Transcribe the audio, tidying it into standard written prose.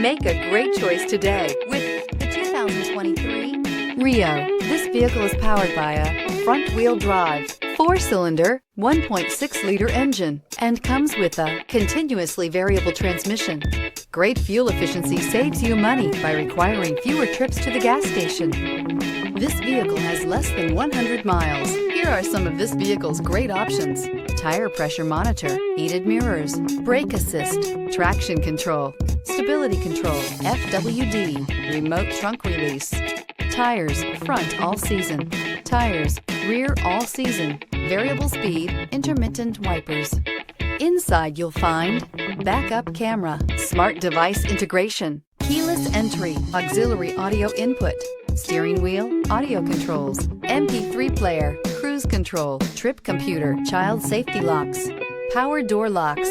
Make a great choice today with the 2023 Rio. This vehicle is powered by a front-wheel drive, 4-cylinder, 1.6-liter engine, and comes with a continuously variable transmission. Great fuel efficiency saves you money by requiring fewer trips to the gas station. This vehicle has less than 100 miles. Here are some of this vehicle's great options: tire pressure monitor, heated mirrors, brake assist, traction control, stability control, FWD, remote trunk release, tires front all season, tires rear all season, variable speed, intermittent wipers. Inside you'll find backup camera, smart device integration, keyless entry, auxiliary audio input, steering wheel audio controls, MP3 player, cruise control, trip computer, child safety locks, power door locks,